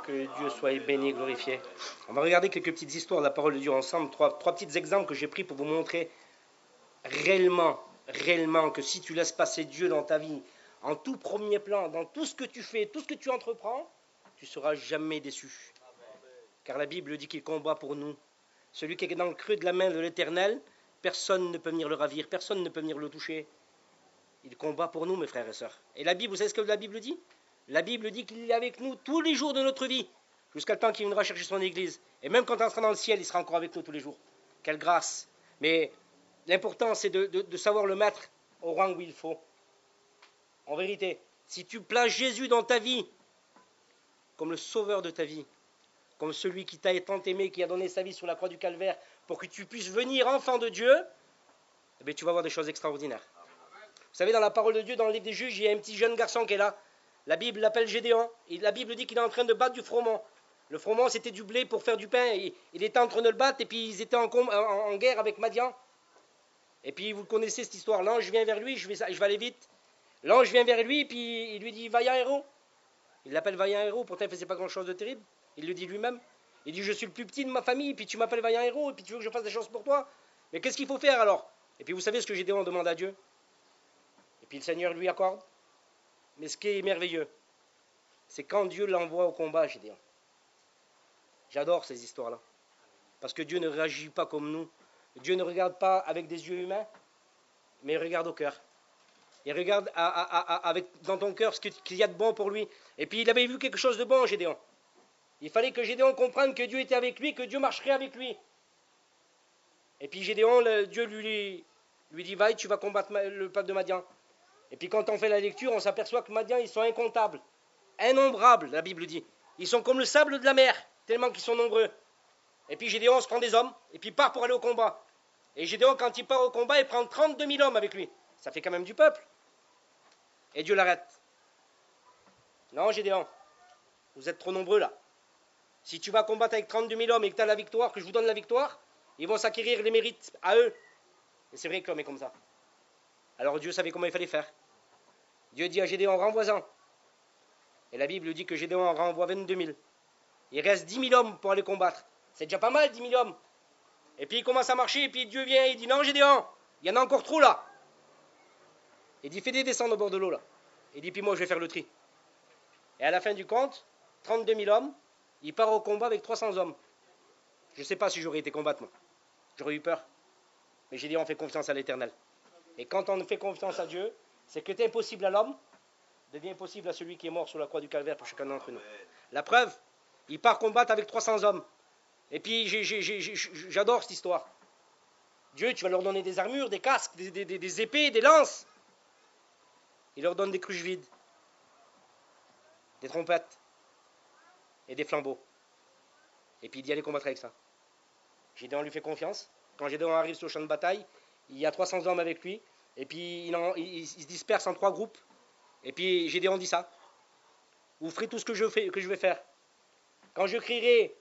Que Dieu soit béni et glorifié. On va regarder quelques petites histoires de la parole de Dieu ensemble, trois petits exemples que j'ai pris pour vous montrer réellement que si tu laisses passer Dieu dans ta vie, en tout premier plan, dans tout ce que tu fais, tout ce que tu entreprends, tu ne seras jamais déçu. Car la Bible dit qu'il combat pour nous. Celui qui est dans le creux de la main de l'Éternel, personne ne peut venir le ravir, personne ne peut venir le toucher. Il combat pour nous, mes frères et sœurs. Et la Bible, vous savez ce que la Bible dit ? La Bible dit qu'il est avec nous tous les jours de notre vie, jusqu'à le temps qu'il viendra chercher son église. Et même quand on sera dans le ciel, il sera encore avec nous tous les jours. Quelle grâce! Mais l'important, c'est de savoir le mettre au rang où il faut. En vérité, si tu places Jésus dans ta vie, comme le sauveur de ta vie, comme celui qui t'a tant aimé, qui a donné sa vie sur la croix du Calvaire, pour que tu puisses venir enfant de Dieu, eh bien, tu vas voir des choses extraordinaires. Vous savez, dans la parole de Dieu, dans le livre des Juges, il y a un petit jeune garçon qui est là. La Bible l'appelle Gédéon. Et la Bible dit qu'il est en train de battre du froment. Le froment, c'était du blé pour faire du pain. Et il était en train de le battre. Et puis, ils étaient en guerre avec Madian. Et puis, vous connaissez cette histoire. L'ange vient vers lui. Je vais aller vite. L'ange vient vers lui. Et puis, il lui dit, vaillant héros. Il l'appelle vaillant héros. Pourtant, il ne faisait pas grand-chose de terrible. Il le dit lui-même. Il dit, je suis le plus petit de ma famille. Et puis, tu m'appelles vaillant héros. Et puis, tu veux que je fasse des choses pour toi. Mais qu'est-ce qu'il faut faire alors? Et puis, vous savez ce que Gédéon demande à Dieu. Et puis, le Seigneur lui accorde. Mais ce qui est merveilleux, c'est quand Dieu l'envoie au combat, Gédéon. J'adore ces histoires-là. Parce que Dieu ne réagit pas comme nous. Dieu ne regarde pas avec des yeux humains, mais il regarde au cœur. Il regarde dans ton cœur ce qu'il y a de bon pour lui. Et puis il avait vu quelque chose de bon, Gédéon. Il fallait que Gédéon comprenne que Dieu était avec lui, que Dieu marcherait avec lui. Et puis Gédéon, Dieu lui dit, va, tu vas combattre le peuple de Madian. Et puis quand on fait la lecture, on s'aperçoit que Madian, ils sont incomptables. Innombrables, la Bible dit. Ils sont comme le sable de la mer, tellement qu'ils sont nombreux. Et puis Gédéon se prend des hommes, et puis il part pour aller au combat. Et Gédéon, quand il part au combat, il prend 32 000 hommes avec lui. Ça fait quand même du peuple. Et Dieu l'arrête. Non, Gédéon, vous êtes trop nombreux là. Si tu vas combattre avec 32 000 hommes et que tu as la victoire, que je vous donne la victoire, ils vont s'acquérir les mérites à eux. Et c'est vrai que l'homme est comme ça. Alors Dieu savait comment il fallait faire. Dieu dit à Gédéon, renvoie-en. Et la Bible dit que Gédéon en renvoie 22 000. Il reste 10 000 hommes pour aller combattre. C'est déjà pas mal, 10 000 hommes. Et puis il commence à marcher, et puis Dieu vient, il dit, non Gédéon, il y en a encore trop là. Il dit, fais-les descendre au bord de l'eau là. Il dit, puis moi je vais faire le tri. Et à la fin du compte, 32 000 hommes, il part au combat avec 300 hommes. Je ne sais pas si j'aurais été combattre, moi. J'aurais eu peur. Mais Gédéon fait confiance à l'Éternel. Et quand on fait confiance à Dieu, c'est que c'est impossible à l'homme devient possible à celui qui est mort sur la croix du Calvaire pour chacun d'entre nous. La preuve, il part combattre avec 300 hommes. Et puis, j'adore cette histoire. Dieu, tu vas leur donner des armures, des casques, des épées, des lances. Il leur donne des cruches vides, des trompettes et des flambeaux. Et puis, il dit, allez combattre avec ça. Gédéon lui fait confiance. Quand Gédéon arrive sur le champ de bataille, il y a 300 hommes avec lui. Et puis, il se disperse en 3 groupes. Et puis Gédéon dit ça. Vous ferez tout ce que je vais faire. Quand je crierai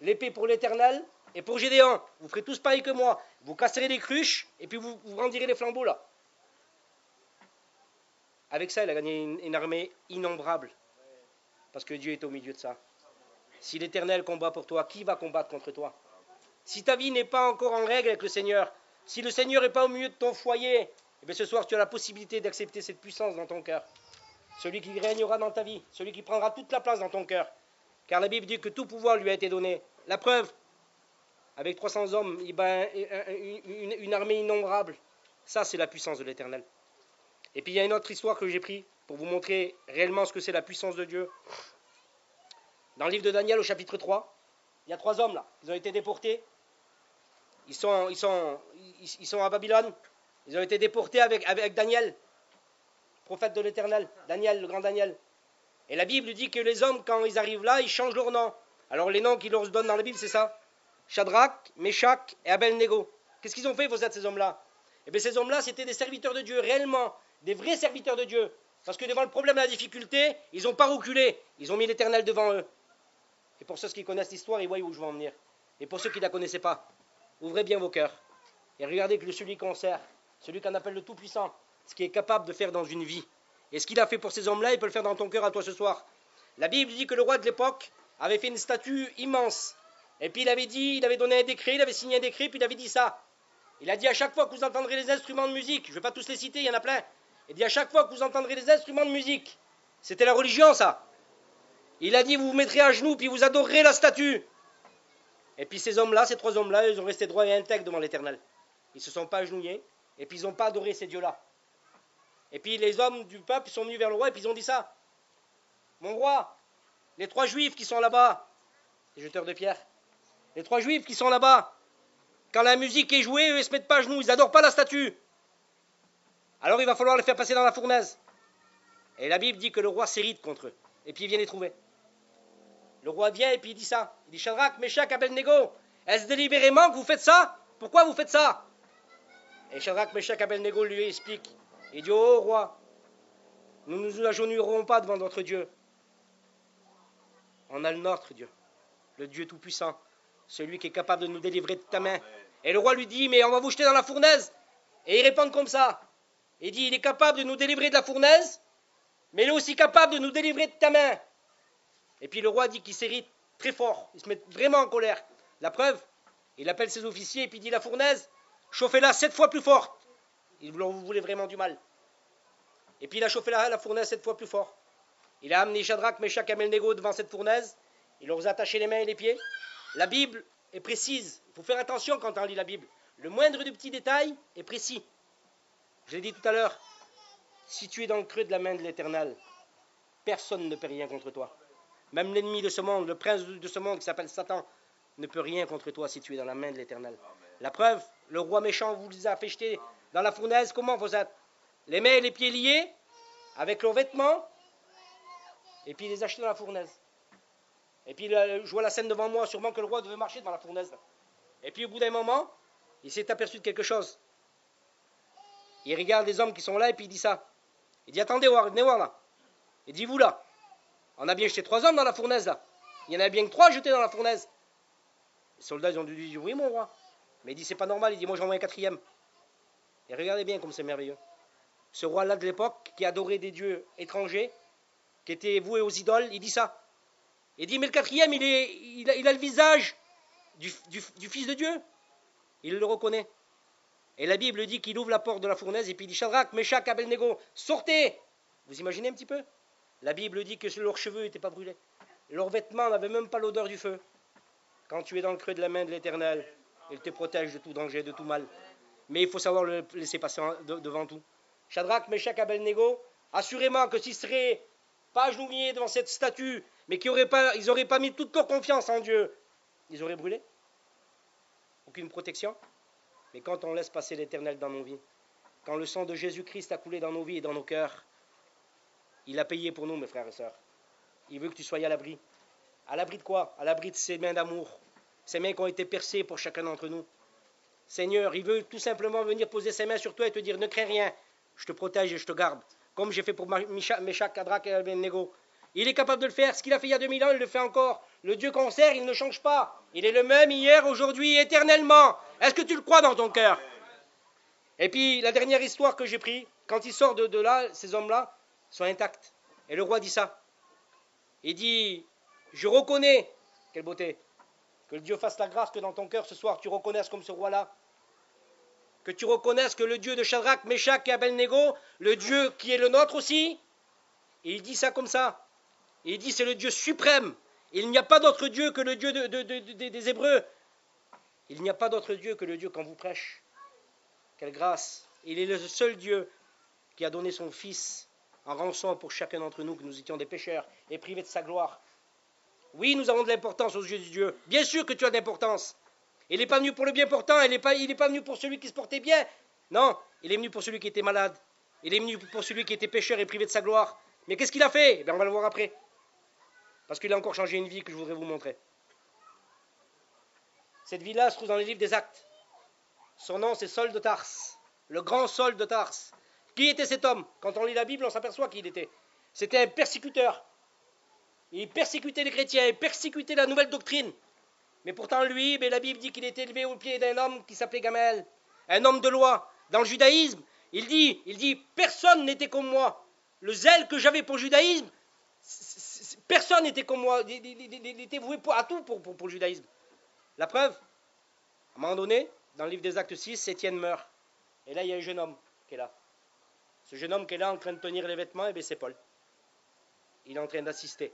l'épée pour l'Éternel et pour Gédéon, vous ferez tous pareil que moi. Vous casserez les cruches et puis vous rendirez les flambeaux là. Avec ça, il a gagné une armée innombrable. Parce que Dieu est au milieu de ça. Si l'Éternel combat pour toi, qui va combattre contre toi? Si ta vie n'est pas encore en règle avec le Seigneur, si le Seigneur n'est pas au milieu de ton foyer, eh bien ce soir tu as la possibilité d'accepter cette puissance dans ton cœur. Celui qui régnera dans ta vie, celui qui prendra toute la place dans ton cœur. Car la Bible dit que tout pouvoir lui a été donné. La preuve, avec 300 hommes, une armée innombrable. Ça, c'est la puissance de l'Éternel. Et puis, il y a une autre histoire que j'ai prise pour vous montrer réellement ce que c'est la puissance de Dieu. Dans le livre de Daniel, au chapitre 3, il y a 3 hommes là. Ils ont été déportés. Ils sont à Babylone. Ils ont été déportés avec Daniel, prophète de l'Éternel, Daniel, le grand Daniel. Et la Bible dit que les hommes, quand ils arrivent là, ils changent leur nom. Alors les noms qu'ils leur donnent dans la Bible, c'est ça. Shadrach, Meshach et Abednego. Qu'est-ce qu'ils ont fait, vous êtes ces hommes-là? Eh bien ces hommes-là, c'était des serviteurs de Dieu, réellement, des vrais serviteurs de Dieu. Parce que devant le problème et la difficulté, ils n'ont pas reculé. Ils ont mis l'Éternel devant eux. Et pour ceux qui connaissent l'histoire, ils voient où je veux en venir. Et pour ceux qui ne la connaissaient pas, ouvrez bien vos cœurs. Et regardez que celui qu'on sert, celui qu'on appelle le Tout-Puissant, ce qu'il est capable de faire dans une vie. Et ce qu'il a fait pour ces hommes-là, il peut le faire dans ton cœur à toi ce soir. La Bible dit que le roi de l'époque avait fait une statue immense. Et puis il avait dit, il avait donné un décret, il avait signé un décret, puis il avait dit ça. Il a dit à chaque fois que vous entendrez les instruments de musique, je ne vais pas tous les citer, il y en a plein. Il dit à chaque fois que vous entendrez les instruments de musique, c'était la religion ça. Il a dit vous vous mettrez à genoux, puis vous adorerez la statue. Et puis ces hommes-là, ces trois hommes-là, ils ont resté droits et intègres devant l'Éternel. Ils ne se sont pas agenouillés, et puis ils n'ont pas adoré ces dieux-là. Et puis les hommes du peuple sont venus vers le roi, et puis ils ont dit ça. Mon roi, les trois juifs qui sont là-bas, les jeteurs de pierre, les trois juifs qui sont là-bas, quand la musique est jouée, eux, ils ne se mettent pas à genoux, ils n'adorent pas la statue. Alors il va falloir les faire passer dans la fournaise. Et la Bible dit que le roi s'irrite contre eux. Et puis il vient les trouver. Le roi vient et puis il dit ça. Il dit Shadrach, Meshach, Abednego, est-ce délibérément que vous faites ça? Pourquoi vous faites ça? Et Shadrach, Meshach, Abednego lui explique. Il dit oh roi, nous ne nous agenouillerons pas devant notre Dieu. On a le nôtre Dieu, le Dieu tout-puissant, celui qui est capable de nous délivrer de ta main. Et le roi lui dit mais on va vous jeter dans la fournaise. Et ils répondent comme ça. Il dit il est capable de nous délivrer de la fournaise, mais il est aussi capable de nous délivrer de ta main. Et puis le roi dit qu'il s'irrite très fort, il se met vraiment en colère. La preuve, il appelle ses officiers et puis il dit la fournaise, chauffez-la 7 fois plus forte. Vous voulez vraiment du mal. Et puis il a chauffé la fournaise 7 fois plus fort. Il a amené Shadrach, Meshach et Abednego devant cette fournaise. Il leur a attaché les mains et les pieds. La Bible est précise. Il faut faire attention quand on lit la Bible. Le moindre du petit détail est précis. Je l'ai dit tout à l'heure. Si tu es dans le creux de la main de l'Éternel, personne ne peut rien contre toi. Même l'ennemi de ce monde, le prince de ce monde qui s'appelle Satan, ne peut rien contre toi si tu es dans la main de l'Éternel. La preuve, le roi méchant vous les a fait jeter dans la fournaise. Comment vous êtes? Les mains et les pieds liés, avec leurs vêtements, et puis il les a jetés dans la fournaise. Et puis je vois la scène devant moi, sûrement que le roi devait marcher devant la fournaise. Et puis au bout d'un moment, il s'est aperçu de quelque chose. Il regarde les hommes qui sont là et puis il dit ça. Il dit attendez, venez voir là. Il dit vous là, on a bien jeté 3 hommes dans la fournaise là. Il y en a bien que 3 jetés dans la fournaise. Les soldats ils ont dû dire oui mon roi. Mais il dit c'est pas normal, il dit moi j'en vois un 4e. Et regardez bien comme c'est merveilleux. Ce roi-là de l'époque qui adorait des dieux étrangers, qui était voué aux idoles, il dit ça. Il dit mais le 4e il a le visage du Fils de Dieu. Il le reconnaît. Et la Bible dit qu'il ouvre la porte de la fournaise et puis il dit Shadrach, Meshach, Abednego, sortez. Vous imaginez un petit peu? La Bible dit que leurs cheveux n'étaient pas brûlés. Leurs vêtements n'avaient même pas l'odeur du feu. Quand tu es dans le creux de la main de l'Éternel, il te protège de tout danger, de tout mal. Mais il faut savoir le laisser passer devant tout. Shadrach, Meshach, Abednego, assurément que s'ils seraient pas agenouillés devant cette statue, mais qu'ils n'auraient pas mis toute leur confiance en Dieu, ils auraient brûlé. Aucune protection. Mais quand on laisse passer l'Éternel dans nos vies, quand le sang de Jésus-Christ a coulé dans nos vies et dans nos cœurs, il a payé pour nous, mes frères et sœurs. Il veut que tu sois à l'abri. À l'abri de quoi? À l'abri de ses mains d'amour. Ses mains qui ont été percées pour chacun d'entre nous. Seigneur, il veut tout simplement venir poser ses mains sur toi et te dire, ne crains rien, je te protège et je te garde. Comme j'ai fait pour Meshach, Shadrach et Abednego. Il est capable de le faire. Ce qu'il a fait il y a 2000 ans, il le fait encore. Le Dieu qu'on sert, il ne change pas. Il est le même hier, aujourd'hui, éternellement. Est-ce que tu le crois dans ton cœur? Et puis, la dernière histoire que j'ai prise, quand il sort de là, ces hommes-là sont intacts. Et le roi dit ça. Il dit, je reconnais, quelle beauté, que le Dieu fasse la grâce que dans ton cœur ce soir, tu reconnaisses comme ce roi-là. Que tu reconnaisses que le Dieu de Shadrach, Meshach et Abednego, le Dieu qui est le nôtre aussi, et il dit ça comme ça. Et il dit c'est le Dieu suprême. Il n'y a pas d'autre Dieu que le Dieu des Hébreux. Il n'y a pas d'autre Dieu que le Dieu qu'on vous prêche. Quelle grâce. Il est le seul Dieu qui a donné son Fils en rançon pour chacun d'entre nous, que nous étions des pécheurs et privés de sa gloire. Oui, nous avons de l'importance aux yeux de Dieu. Bien sûr que tu as de l'importance. Il n'est pas venu pour le bien portant, il n'est pas venu pour celui qui se portait bien. Non, il est venu pour celui qui était malade. Il est venu pour celui qui était pécheur et privé de sa gloire. Mais qu'est-ce qu'il a fait? Eh bien, on va le voir après. Parce qu'il a encore changé une vie que je voudrais vous montrer. Cette vie-là se trouve dans les livres des Actes. Son nom, c'est Saul de Tarse. Le grand Saul de Tarse. Qui était cet homme? Quand on lit la Bible, on s'aperçoit qui il était. C'était un persécuteur. Il persécutait les chrétiens, il persécutait la nouvelle doctrine. Mais pourtant, lui, la Bible dit qu'il était élevé au pied d'un homme qui s'appelait Gamaliel. Un homme de loi. Dans le judaïsme, il dit, personne n'était comme moi. Le zèle que j'avais pour le judaïsme, Personne n'était comme moi. Il était voué à tout pour le judaïsme. La preuve, à un moment donné, dans le livre des Actes 6, Étienne meurt. Et là, il y a un jeune homme qui est là. Ce jeune homme qui est là en train de tenir les vêtements, et bien c'est Paul. Il est en train d'assister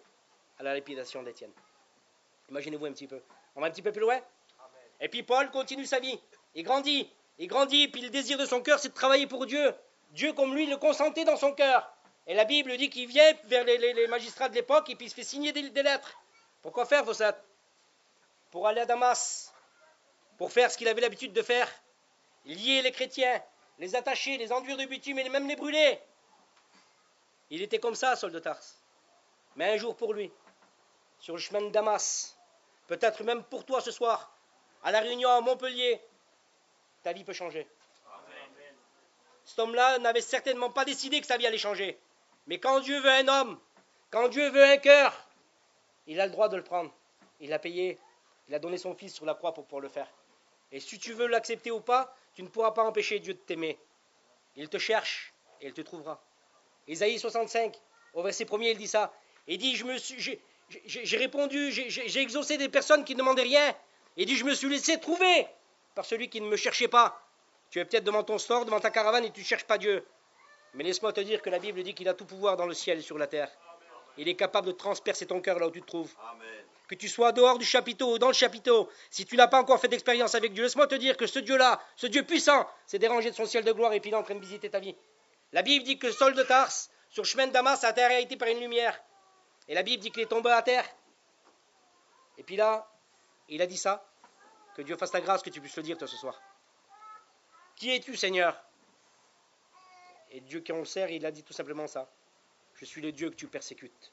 à la lépidation d'Étienne. Imaginez-vous un petit peu. On va un petit peu plus loin. Et puis Paul continue sa vie. Il grandit, puis le désir de son cœur, c'est de travailler pour Dieu. Dieu, comme lui, le consentait dans son cœur. Et la Bible dit qu'il vient vers les magistrats de l'époque et puis il se fait signer des lettres. Pourquoi faire, vos lettres? Pour aller à Damas, pour faire ce qu'il avait l'habitude de faire. Lier les chrétiens, les attacher, les enduire de bitume et même les brûler. Il était comme ça, Saul de Tarse. Mais un jour pour lui, sur le chemin de Damas, peut-être même pour toi ce soir, à la réunion à Montpellier, ta vie peut changer. Amen. Cet homme-là n'avait certainement pas décidé que sa vie allait changer. Mais quand Dieu veut un homme, quand Dieu veut un cœur, il a le droit de le prendre. Il a payé, il a donné son fils sur la croix pour pouvoir le faire. Et si tu veux l'accepter ou pas, tu ne pourras pas empêcher Dieu de t'aimer. Il te cherche et il te trouvera. Isaïe 65, au verset 1er, il dit ça. Il dit, j'ai répondu, j'ai exaucé des personnes qui ne demandaient rien. Il dit, je me suis laissé trouver par celui qui ne me cherchait pas. Tu es peut-être devant ton store, devant ta caravane et tu ne cherches pas Dieu. Mais laisse-moi te dire que la Bible dit qu'il a tout pouvoir dans le ciel et sur la terre. Il est capable de transpercer ton cœur là où tu te trouves. Amen. Que tu sois dehors du chapiteau ou dans le chapiteau, si tu n'as pas encore fait d'expérience avec Dieu, laisse-moi te dire que ce Dieu-là, ce Dieu puissant, s'est dérangé de son ciel de gloire et puis il est en train de visiter ta vie. La Bible dit que Saul de Tarse, sur le chemin de Damas, a été arrêté par une lumière. Et la Bible dit qu'il est tombé à terre. Et puis là, il a dit ça. Que Dieu fasse ta grâce, que tu puisses le dire toi ce soir. Qui es-tu, Seigneur? Et Dieu qui on le sert, il a dit tout simplement ça. Je suis le Dieu que tu persécutes.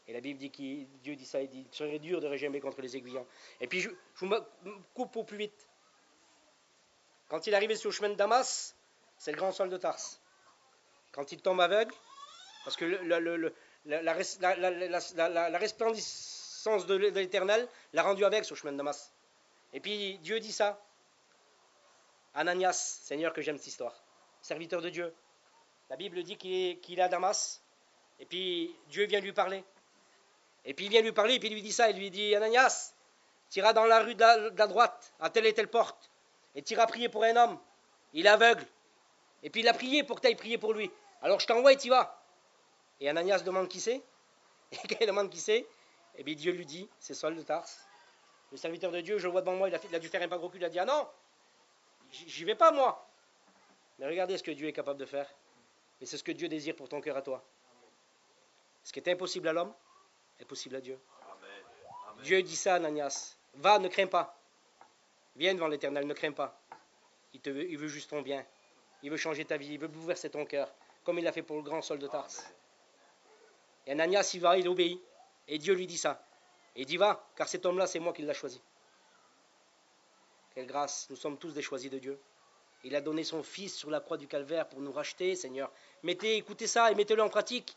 Et la Bible dit Dieu dit ça, il dit, il serait dur de régimer contre les aiguillons. Et puis je vous coupe au plus vite. Quand il est arrivé sur le chemin de Damas, c'est le grand Saul de Tarse. Quand il tombe aveugle, parce que la resplendissance de l'Éternel l'a rendu aveugle sur le chemin de Damas. Et puis Dieu dit ça. Ananias, Seigneur, que j'aime cette histoire. Serviteur de Dieu. La Bible dit qu'il est à Damas. Et puis Dieu vient lui parler. Et puis il vient lui parler, et puis il lui dit ça. Il lui dit, Ananias, tu iras dans la rue de la droite, à telle et telle porte. Et tu iras prier pour un homme. Il est aveugle. Et puis il a prié pour que tu ailles prier pour lui. Alors je t'envoie et tu y vas. Et Ananias demande qui c'est. Et quand il demande qui c'est, et bien Dieu lui dit, c'est Saul de Tarse. Le serviteur de Dieu, je le vois devant moi, il a dû faire un pas de recul, il a dit, ah non, j'y vais pas moi. Mais regardez ce que Dieu est capable de faire. Et c'est ce que Dieu désire pour ton cœur à toi. Ce qui est impossible à l'homme est possible à Dieu. Amen. Dieu dit ça à Ananias. Va, ne crains pas. Viens devant l'Éternel, ne crains pas. Il veut juste ton bien. Il veut changer ta vie, il veut bouleverser ton cœur, comme il l'a fait pour le grand Saul de Tarse. Et Ananias, il va, il obéit. Et Dieu lui dit ça. Et il dit, va, car cet homme-là, c'est moi qui l'ai choisi. Quelle grâce, nous sommes tous des choisis de Dieu. Il a donné son Fils sur la croix du Calvaire pour nous racheter, Seigneur. Écoutez ça et mettez-le en pratique.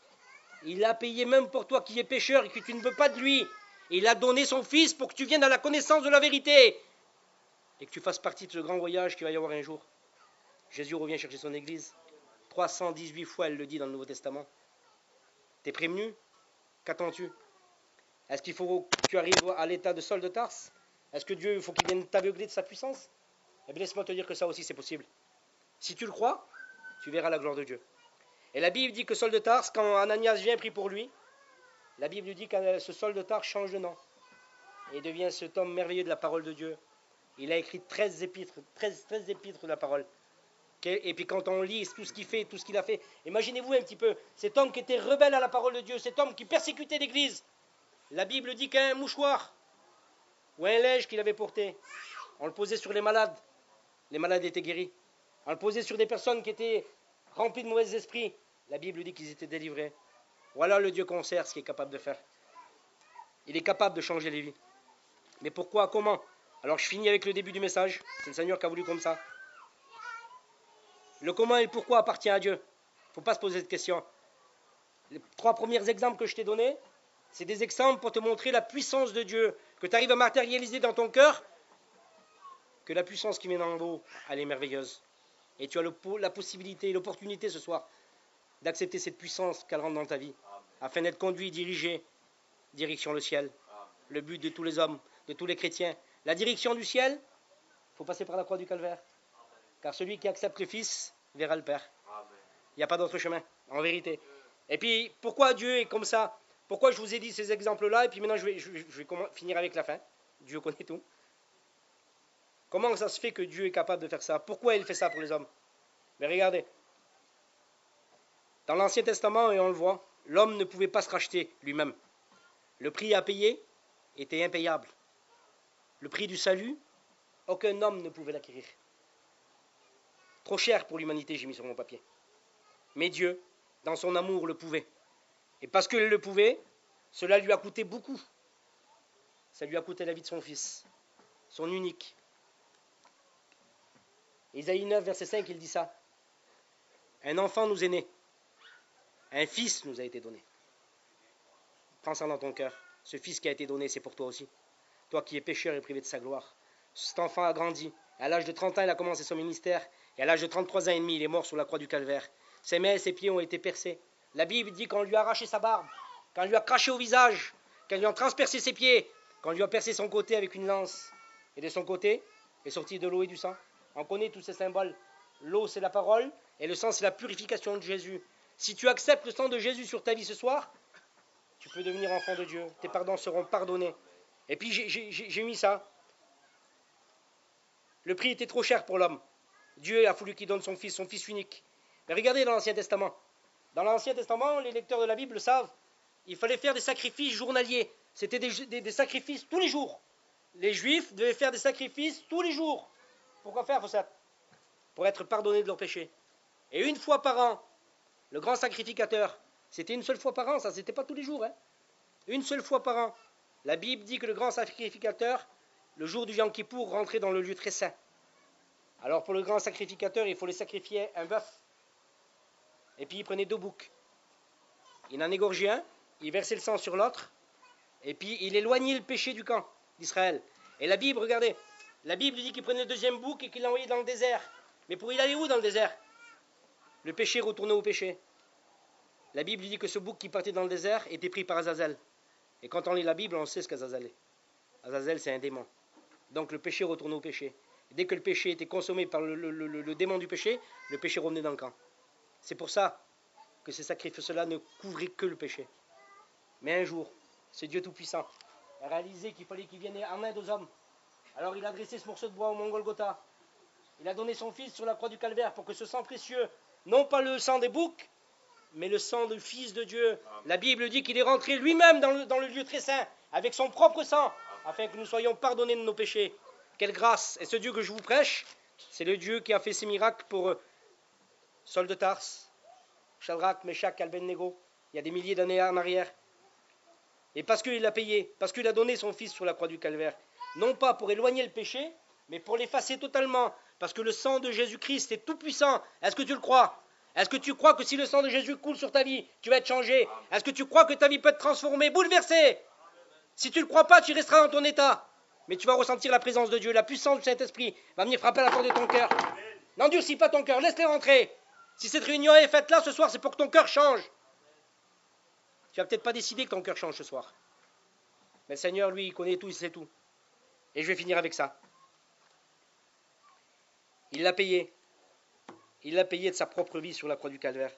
Il a payé même pour toi qui es pécheur et que tu ne veux pas de lui. Il a donné son Fils pour que tu viennes à la connaissance de la vérité et que tu fasses partie de ce grand voyage qu'il va y avoir un jour. Jésus revient chercher son Église. 318 fois, elle le dit dans le Nouveau Testament. T'es prévenu? Qu'attends-tu? Est-ce qu'il faut que tu arrives à l'état de Saul de Tarse? Est-ce que Dieu, il faut qu'il vienne t'aveugler de sa puissance? Eh bien, laisse-moi te dire que ça aussi, c'est possible. Si tu le crois, tu verras la gloire de Dieu. Et la Bible dit que Saul de Tarse, quand Ananias vient prie pour lui, la Bible dit que ce Saul de Tarse change de nom. Et devient cet homme merveilleux de la parole de Dieu. Il a écrit 13 épîtres de la parole. Et puis quand on lit tout ce qu'il fait, tout ce qu'il a fait, imaginez-vous un petit peu, cet homme qui était rebelle à la parole de Dieu, cet homme qui persécutait l'Église. La Bible dit qu'un mouchoir ou un linge qu'il avait porté, on le posait sur les malades étaient guéris. On le posait sur des personnes qui étaient remplies de mauvais esprits, la Bible dit qu'ils étaient délivrés. Voilà le Dieu qu'on sert, ce qu'il est capable de faire. Il est capable de changer les vies. Mais pourquoi, comment? Alors je finis avec le début du message, c'est le Seigneur qui a voulu comme ça. Le comment et le pourquoi appartient à Dieu. Il ne faut pas se poser cette question. Les 3 premiers exemples que je t'ai donnés, c'est des exemples pour te montrer la puissance de Dieu, que tu arrives à matérialiser dans ton cœur, que la puissance qui vient d'en haut, elle est merveilleuse. Et tu as la possibilité, l'opportunité ce soir d'accepter cette puissance qu'elle rentre dans ta vie. afin d'être conduit, dirigé, direction le ciel. Le but de tous les hommes, de tous les chrétiens. La direction du ciel, il faut passer par la croix du calvaire. Car celui qui accepte le Fils verra le Père. Il n'y a pas d'autre chemin, en vérité. Et puis, pourquoi Dieu est comme ça? Pourquoi je vous ai dit ces exemples-là? Et puis maintenant, je vais finir avec la fin. Dieu connaît tout. Comment ça se fait que Dieu est capable de faire ça? Pourquoi il fait ça pour les hommes? Mais regardez. Dans l'Ancien Testament, et on le voit, l'homme ne pouvait pas se racheter lui-même. Le prix à payer était impayable. Le prix du salut, aucun homme ne pouvait l'acquérir. Trop cher pour l'humanité, j'ai mis sur mon papier. Mais Dieu, dans son amour, le pouvait. Et parce qu'il le pouvait, cela lui a coûté beaucoup. Ça lui a coûté la vie de son fils, son unique. Isaïe 9, verset 5, il dit ça. Un enfant nous est né. Un fils nous a été donné. Prends ça dans ton cœur. Ce fils qui a été donné, c'est pour toi aussi. Toi qui es pécheur et privé de sa gloire. Cet enfant a grandi. À l'âge de 30 ans, il a commencé son ministère. Et à l'âge de 33 ans et demi, il est mort sur la croix du calvaire. Ses mains et ses pieds ont été percés. La Bible dit qu'on lui a arraché sa barbe, qu'on lui a craché au visage, qu'on lui a transpercé ses pieds, qu'on lui a percé son côté avec une lance. Et de son côté est sorti de l'eau et du sang. On connaît tous ces symboles. L'eau, c'est la parole, et le sang, c'est la purification de Jésus. Si tu acceptes le sang de Jésus sur ta vie ce soir, tu peux devenir enfant de Dieu. Tes pardons seront pardonnés. Et puis j'ai mis ça. Le prix était trop cher pour l'homme. Dieu a voulu qu'il donne son fils unique. Mais regardez dans l'Ancien Testament. Dans l'Ancien Testament, les lecteurs de la Bible le savent, il fallait faire des sacrifices journaliers. C'était des sacrifices tous les jours. Les Juifs devaient faire des sacrifices tous les jours. Pourquoi faire ça? Pour être pardonnés de leurs péchés. Et une fois par an, le grand sacrificateur, c'était une seule fois par an, ça, c'était pas tous les jours. Une seule fois par an. La Bible dit que le grand sacrificateur, le jour du Yom Kippour, rentrait dans le lieu très saint. Alors pour le grand sacrificateur, il fallait sacrifier un bœuf. Et puis il prenait 2 boucs. Il en égorgeait un, il versait le sang sur l'autre, et puis il éloignait le péché du camp d'Israël. Et la Bible, regardez, la Bible dit qu'il prenait le 2e bouc et qu'il l'envoyait dans le désert. Mais pour il allait où dans le désert? Le péché retournait au péché. La Bible dit que ce bouc qui partait dans le désert était pris par Azazel. Et quand on lit la Bible, on sait ce qu'Azazel est. Azazel, c'est un démon. Donc le péché retournait au péché. Et dès que le péché était consommé par le démon du péché, le péché revenait dans le camp. C'est pour ça que ces sacrifices-là ne couvraient que le péché. Mais un jour, c'est Dieu Tout-Puissant a réalisé qu'il fallait qu'il vienne en aide aux hommes. Alors il a dressé ce morceau de bois au mont Golgotha. Il a donné son fils sur la croix du calvaire pour que ce sang précieux, non pas le sang des boucs, mais le sang du Fils de Dieu. La Bible dit qu'il est rentré lui-même dans le lieu très saint, avec son propre sang, afin que nous soyons pardonnés de nos péchés. Quelle grâce! Et ce Dieu que je vous prêche, c'est le Dieu qui a fait ces miracles pour Saul de Tarse, Shadrach, Meshach, Abednego, il y a des milliers d'années en arrière. Et parce qu'il a payé, parce qu'il a donné son Fils sur la croix du calvaire, non pas pour éloigner le péché, mais pour l'effacer totalement, parce que le sang de Jésus-Christ est tout puissant. Est-ce que tu le crois? Est-ce que tu crois que si le sang de Jésus coule sur ta vie, tu vas être changé? Est-ce que tu crois que ta vie peut être transformée, bouleversée? Si tu ne le crois pas, tu resteras dans ton état. Mais tu vas ressentir la présence de Dieu, la puissance du Saint-Esprit va venir frapper à la porte de ton cœur. N'endurcis pas ton cœur, laisse-les rentrer. Si cette réunion est faite là ce soir, c'est pour que ton cœur change. Tu n'as peut-être pas décidé que ton cœur change ce soir. Mais le Seigneur, lui, il connaît tout, il sait tout. Et je vais finir avec ça. Il l'a payé. Il l'a payé de sa propre vie sur la croix du calvaire.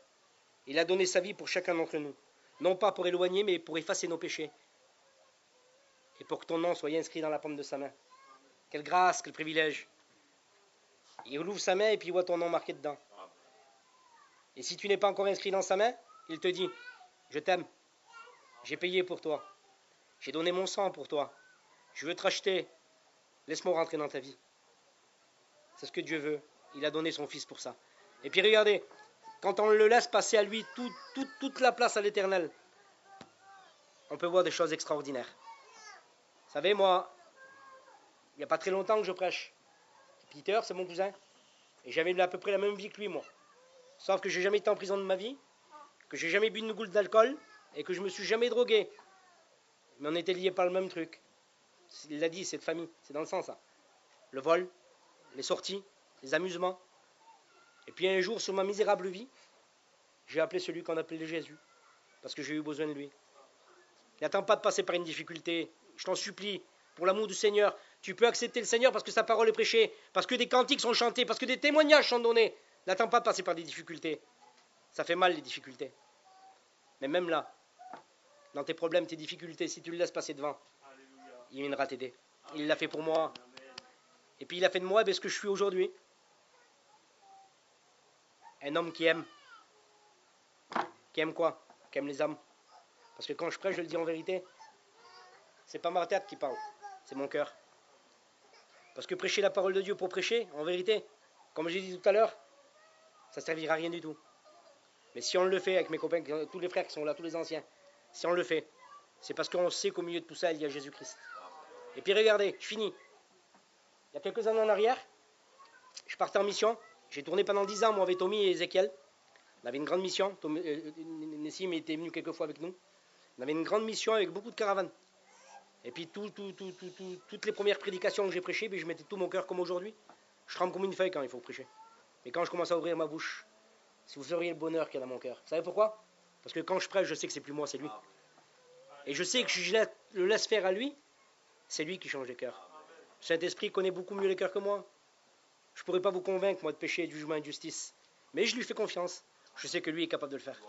Il a donné sa vie pour chacun d'entre nous. Non pas pour éloigner, mais pour effacer nos péchés. Et pour que ton nom soit inscrit dans la paume de sa main. Quelle grâce, quel privilège. Il ouvre sa main et puis il voit ton nom marqué dedans. Et si tu n'es pas encore inscrit dans sa main, il te dit, je t'aime. J'ai payé pour toi. J'ai donné mon sang pour toi. Je veux te racheter. Laisse-moi rentrer dans ta vie. C'est ce que Dieu veut. Il a donné son Fils pour ça. Et puis regardez, quand on le laisse passer à lui toute la place à l'Éternel, on peut voir des choses extraordinaires. Vous savez, moi, il n'y a pas très longtemps que je prêche. Peter, c'est mon cousin. Et j'avais à peu près la même vie que lui, moi. Sauf que j'ai jamais été en prison de ma vie, que j'ai jamais bu une goutte d'alcool, et que je me suis jamais drogué. Mais on était liés par le même truc. Il l'a dit, c'est de famille, c'est dans le sens, ça. Le vol, les sorties, les amusements. Et puis un jour, sur ma misérable vie, j'ai appelé celui qu'on appelait Jésus. parce que j'ai eu besoin de lui. N'attends pas de passer par une difficulté. Je t'en supplie, pour l'amour du Seigneur. Tu peux accepter le Seigneur parce que sa parole est prêchée, parce que des cantiques sont chantés, parce que des témoignages sont donnés. N'attends pas de passer par des difficultés. Ça fait mal les difficultés. Mais même là, dans tes problèmes, tes difficultés, si tu le laisses passer devant, il viendra t'aider. Il l'a fait pour moi. Et puis il a fait de moi ce que je suis aujourd'hui. Un homme qui aime. Qui aime quoi? Qui aime les âmes. Parce que quand je prêche, je le dis en vérité, c'est pas ma tête qui parle, c'est mon cœur. Parce que prêcher la parole de Dieu pour prêcher, en vérité, comme j'ai dit tout à l'heure, ça ne servira à rien du tout. Mais si on le fait avec mes copains, tous les frères qui sont là, tous les anciens, si on le fait, c'est parce qu'on sait qu'au milieu de tout ça, il y a Jésus-Christ. Et puis regardez, je finis. Il y a quelques années en arrière, je partais en mission. J'ai tourné pendant 10 ans, moi, avec Tommy et Ézéchiel. On avait une grande mission. Nessim était venu quelques fois avec nous. On avait une grande mission avec beaucoup de caravanes. Et puis toutes les premières prédications que j'ai prêchées, je mettais tout mon cœur comme aujourd'hui. Je tremble comme une feuille quand il faut prêcher. Mais quand je commence à ouvrir ma bouche, si vous sauriez le bonheur qu'il y a dans mon cœur. Vous savez pourquoi? Parce que quand je prêche, je sais que c'est plus moi, c'est lui. Et je sais que si je le laisse faire à lui, c'est lui qui change les cœurs. Le Saint-Esprit connaît beaucoup mieux les cœurs que moi. Je ne pourrais pas vous convaincre, moi, de péché, de jugement et de justice. Mais je lui fais confiance. Je sais que lui est capable de le faire.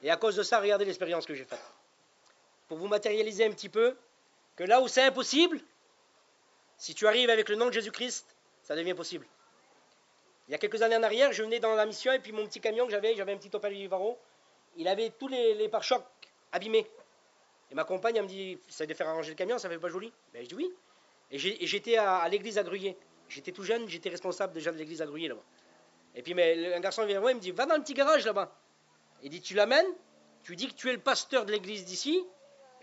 Et à cause de ça, regardez l'expérience que j'ai faite. Pour vous matérialiser un petit peu, que là où c'est impossible, si tu arrives avec le nom de Jésus-Christ, ça devient possible. Il y a quelques années en arrière, je venais dans la mission et puis mon petit camion que j'avais un petit Opel Vivaro, il avait tous les pare-chocs abîmés. Et ma compagne, elle me dit, ça de faire arranger le camion, ça fait pas joli? Ben, je dis oui. Et j'étais à l'église à Gruyère. J'étais tout jeune, j'étais responsable déjà de l'église à Gruyère là-bas. Et puis un garçon vient voir, il me dit, va dans le petit garage là-bas. Il dit, tu l'amènes, tu dis que tu es le pasteur de l'église d'ici,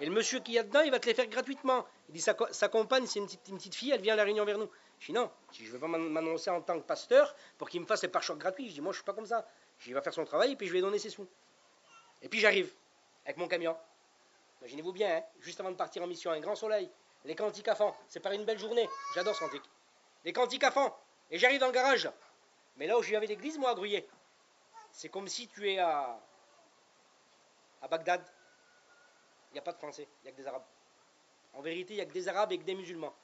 et le monsieur qui y a dedans, il va te les faire gratuitement. Il dit, sa compagne, c'est une petite fille, elle vient à la réunion vers nous. Je dis, non, je ne vais pas m'annoncer en tant que pasteur pour qu'il me fasse les pare-chocs gratuits. Je dis, moi, je ne suis pas comme ça. Il va faire son travail, et puis je vais lui donner ses sous. Et puis j'arrive, avec mon camion. Imaginez-vous bien, hein, juste avant de partir en mission, un grand soleil, les cantiques à fond, c'est par une belle journée. J'adore ce cantique. Les cantiques à fond. Et j'arrive dans le garage, là. Mais là où j'y avais l'église, moi, à Gruyère, c'est comme si tu es à Bagdad. Il n'y a pas de Français, il n'y a que des Arabes. En vérité, il n'y a que des Arabes et que des musulmans.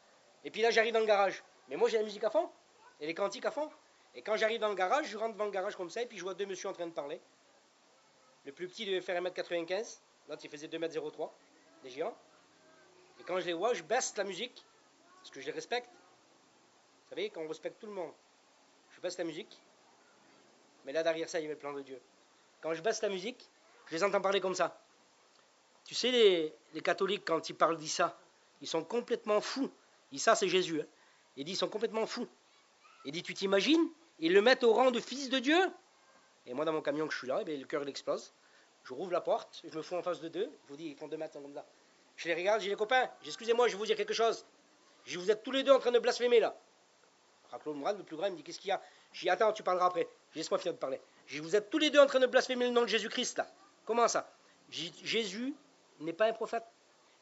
Et puis là, j'arrive dans le garage. Mais moi, j'ai la musique à fond, et les cantiques à fond. Et quand j'arrive dans le garage, je rentre devant le garage comme ça, et puis je vois deux messieurs en train de parler. Le plus petit devait faire 1m95, l'autre, il faisait 2m03, des géants. Et quand je les vois, je baisse la musique, parce que je les respecte. Vous savez, quand on respecte tout le monde, je baisse la musique. Mais là, derrière ça, il y avait le plan de Dieu. Quand je baisse la musique, je les entends parler comme ça. Tu sais, les catholiques, quand ils parlent d'Issa, ils sont complètement fous. Issa, c'est Jésus. Hein. Il dit, ils sont complètement fous. Il dit, tu t'imagines? Ils le mettent au rang de fils de Dieu. Et moi, dans mon camion que je suis là, le cœur il explose. Je rouvre la porte, je me fous en face de deux. Je vous dis, ils font 2 mètres comme ça. Je les regarde, je dis, les copains, excusez-moi, je vais vous dire quelque chose. Je dis, vous êtes tous les deux en train de blasphémer là. Claude Mourad, le plus grand, il me dit, qu'est-ce qu'il y a? Je dis, attends, tu parleras après. Laisse-moi finir de parler. Je dis, vous êtes tous les deux en train de blasphémer le nom de Jésus-Christ là. Comment ça? Jésus n'est pas un prophète.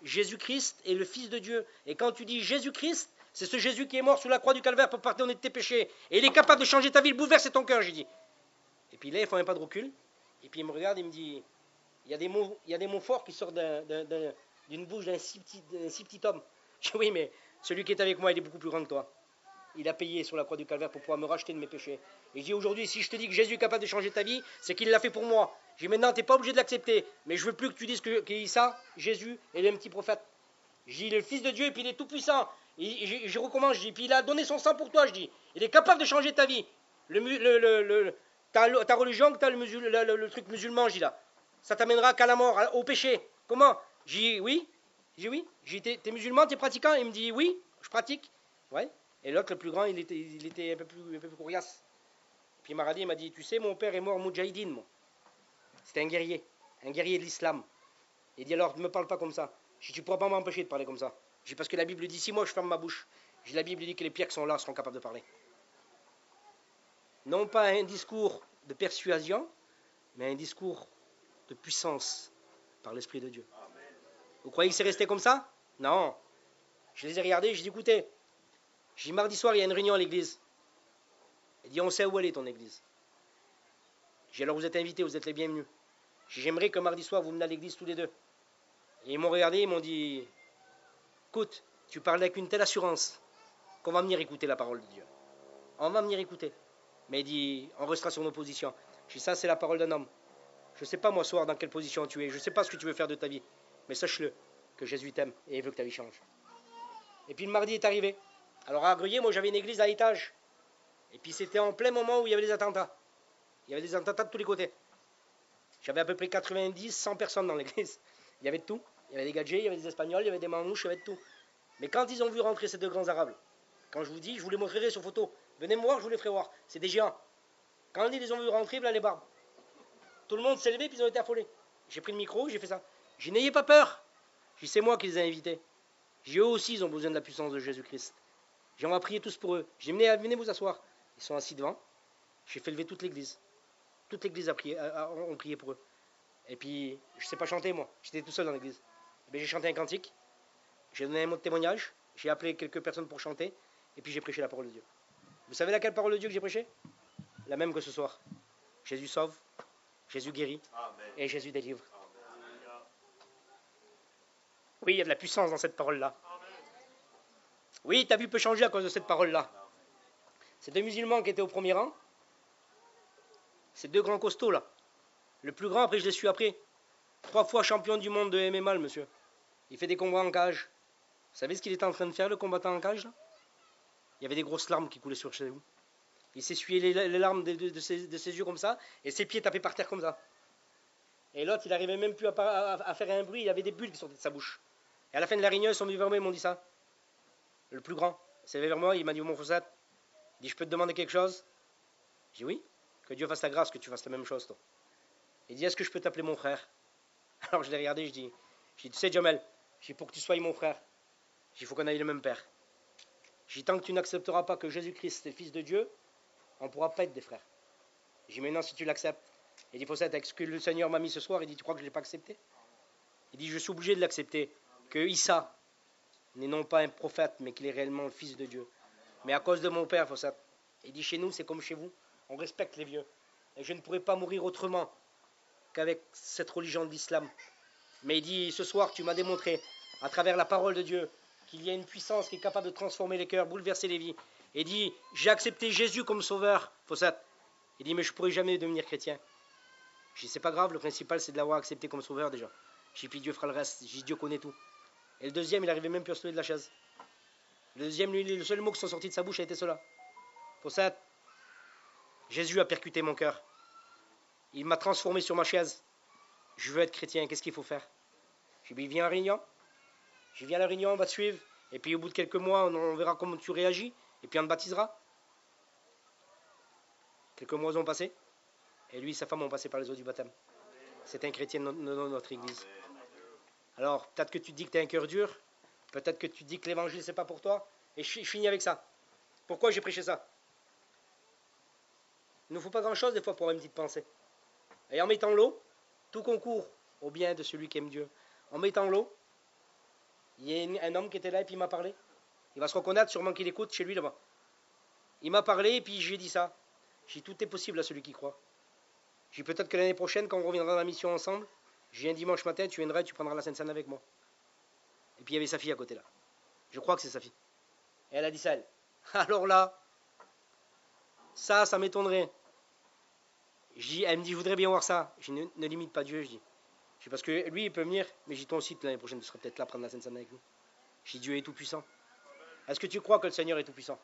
Jésus-Christ est le Fils de Dieu. Et quand tu dis Jésus-Christ, c'est ce Jésus qui est mort sous la croix du calvaire pour pardonner de tes péchés. Et il est capable de changer ta vie, de bouleverser ton cœur, j'ai dit. Et puis là, il faut un pas de recul. Et puis il me regarde et il me dit, il y a des mots forts qui sortent d'une bouche d'un si petit homme. Je dis, oui, mais celui qui est avec moi, il est beaucoup plus grand que toi. Il a payé sur la croix du calvaire pour pouvoir me racheter de mes péchés. Et je dis aujourd'hui, si je te dis que Jésus est capable de changer ta vie, c'est qu'il l'a fait pour moi. Je dis maintenant, tu n'es pas obligé de l'accepter, mais je veux plus que tu dises que ça, Jésus est le petit prophète. Je dis, il est le Fils de Dieu et puis il est tout puissant. Et je recommence, je dis, puis il a donné son sang pour toi, je dis. Il est capable de changer ta vie. Ta religion, que tu as le truc musulman, je dis là, ça t'amènera qu'à la mort, au péché. Comment? Je dis oui. Je dis oui. Je dis, t'es musulman, t'es pratiquant? Il me dit oui, je pratique. Ouais. Et l'autre, le plus grand, il était un peu plus coriace. Puis il m'a dit, tu sais, mon père est mort moudjahidine, moi. C'était un guerrier de l'islam. Il dit, alors, ne me parle pas comme ça. Je dis, tu ne pourras pas m'empêcher de parler comme ça. Je dis, parce que la Bible dit, si moi je ferme ma bouche, je dis, la Bible dit que les pierres qui sont là seront capables de parler. Non pas un discours de persuasion, mais un discours de puissance par l'Esprit de Dieu. Vous croyez que c'est resté comme ça? Non. Je les ai regardés, je dis, écoutez, j'ai dit, mardi soir, il y a une réunion à l'église. Il dit, on sait où elle est, ton église. J'ai dit, alors vous êtes invités, vous êtes les bienvenus. J'ai dit, j'aimerais que mardi soir, vous venez à l'église tous les deux. Et ils m'ont regardé, ils m'ont dit, écoute, tu parles avec une telle assurance qu'on va venir écouter la parole de Dieu. On va venir écouter. Mais il dit, on restera sur nos positions. Je dis, ça c'est la parole d'un homme. Je ne sais pas moi ce soir dans quelle position tu es. Je ne sais pas ce que tu veux faire de ta vie. Mais sache-le, que Jésus t'aime et il veut que ta vie change. Et puis le mardi est arrivé. Alors à Agreuillet, moi j'avais une église à étage. Et puis c'était en plein moment où il y avait des attentats. Il y avait des attentats de tous les côtés. J'avais à peu près 90, 100 personnes dans l'église. Il y avait de tout. Il y avait des gadgets, il y avait des Espagnols, il y avait des manouches, il y avait de tout. Mais quand ils ont vu rentrer ces deux grands Arabes, quand je vous dis, je vous les montrerai sur photo. Venez me voir, je vous les ferai voir. C'est des géants. Quand ils les ont vu rentrer, voilà les barbes. Tout le monde s'est levé, puis ils ont été affolés. J'ai pris le micro, j'ai fait ça. J'ai dit, n'ayez pas peur. J'ai dit, c'est moi qui les ai invités. J'ai dit, eux aussi, ils ont besoin de la puissance de Jésus-Christ. J'ai dit, on va prier tous pour eux. J'ai dit, venez vous asseoir. Ils sont assis devant. J'ai fait lever toute l'église. Toute l'église a prié, on prié pour eux. Et puis, je ne sais pas chanter, moi. J'étais tout seul dans l'église. J'ai chanté un cantique. J'ai donné un mot de témoignage. J'ai appelé quelques personnes pour chanter. Et puis, j'ai prêché la parole de Dieu. Vous savez laquelle parole de Dieu que j'ai prêchée? La même que ce soir. Jésus sauve, Jésus guérit et Jésus délivre. Oui, il y a de la puissance dans cette parole-là. Oui, ta vie peut changer à cause de cette parole-là. Ces deux musulmans qui étaient au premier rang, ces deux grands costauds là. Le plus grand, après je les suis après. 3 fois champion du monde de MMA, le monsieur. Il fait des combats en cage. Vous savez ce qu'il était en train de faire, le combattant en cage là? Il y avait des grosses larmes qui coulaient sur chez vous. Il s'essuyait les larmes de ses yeux comme ça, et ses pieds tapaient par terre comme ça. Et l'autre, il n'arrivait même plus à faire un bruit, il y avait des bulles qui sortaient de sa bouche. Et à la fin de la réunion, ils sont venus vers moi, ils m'ont dit ça. Le plus grand s'est levé vers moi, il m'a dit, mon Fossat, il dit, je peux te demander quelque chose? J'ai dit, oui, que Dieu fasse la grâce, que tu fasses la même chose, toi. Il dit, est-ce que je peux t'appeler mon frère? Alors je l'ai regardé, je dis, tu sais, Jamel, pour que tu sois mon frère, il faut qu'on aille le même père. J'ai dit, tant que tu n'accepteras pas que Jésus-Christ est le Fils de Dieu, on ne pourra pas être des frères. J'ai dit, maintenant, si tu l'acceptes, il dit, Fossat, avec ce que le Seigneur m'a mis ce soir, il dit, tu crois que je ne l'ai pas accepté? Il dit, je suis obligé de l'accepter, que Issa n'est non pas un prophète, mais qu'il est réellement le Fils de Dieu. Mais à cause de mon père, Fossat, il dit, chez nous, c'est comme chez vous, on respecte les vieux. Et je ne pourrais pas mourir autrement qu'avec cette religion de l'islam. Mais il dit, ce soir, tu m'as démontré, à travers la parole de Dieu, qu'il y a une puissance qui est capable de transformer les cœurs, bouleverser les vies. Et il dit, j'ai accepté Jésus comme sauveur, Fossat. Il dit, mais je ne pourrai jamais devenir chrétien. Je dis, c'est pas grave, le principal, c'est de l'avoir accepté comme sauveur déjà. Je dis, puis Dieu fera le reste. Je dis, Dieu connaît tout. Et le deuxième, il n'arrivait même plus à se lever de la chaise. Le deuxième, lui, le seul mot qui sont sortis de sa bouche a été cela. Fossat, Jésus a percuté mon cœur. Il m'a transformé sur ma chaise. Je veux être chrétien, qu'est-ce qu'il faut faire? Je dis, viens à Réunion. Je viens à la Réunion, on va te suivre. Et puis au bout de quelques mois, on verra comment tu réagis. Et puis on te baptisera. Quelques mois ont passé. Et lui et sa femme ont passé par les eaux du baptême. C'est un chrétien de notre église. Alors, peut-être que tu dis que tu as un cœur dur. Peut-être que tu dis que l'évangile, c'est pas pour toi. Et je finis avec ça. Pourquoi j'ai prêché ça? Il ne nous faut pas grand-chose des fois pour avoir une petite pensée. Et en mettant l'eau, tout concourt au bien de celui qui aime Dieu. En mettant l'eau, il y a un homme qui était là et puis il m'a parlé. Il va se reconnaître, sûrement qu'il écoute chez lui là-bas. Il m'a parlé et puis j'ai dit ça. J'ai dit, tout est possible à celui qui croit. J'ai dit, peut-être que l'année prochaine, quand on reviendra dans la mission ensemble, j'ai un dimanche matin, tu viendras et tu prendras la Sainte Seine avec moi. Et puis il y avait sa fille à côté là. Je crois que c'est sa fille. Et elle a dit ça, elle. Alors là, ça m'étonnerait. Elle me dit, je voudrais bien voir ça. Je dis, ne limite pas Dieu, je dis. Parce que lui, il peut venir, mais j'ai ton site l'année prochaine, tu seras peut-être là prendre la Sainte Seine avec nous. Je dis, Dieu est tout puissant. Est-ce que tu crois que le Seigneur est tout puissant?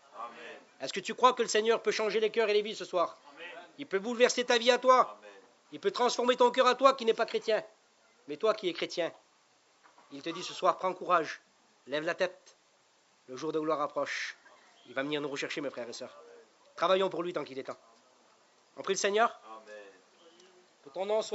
Est-ce que tu crois que le Seigneur peut changer les cœurs et les vies ce soir? Amen. Il peut bouleverser ta vie à toi. Amen. Il peut transformer ton cœur à toi qui n'est pas chrétien. Mais toi qui es chrétien, il te dit ce soir, prends courage, lève la tête. Le jour de gloire approche. Il va venir nous rechercher, mes frères et sœurs. Travaillons pour lui tant qu'il est temps. On prie le Seigneur. Amen. Que ton nom soit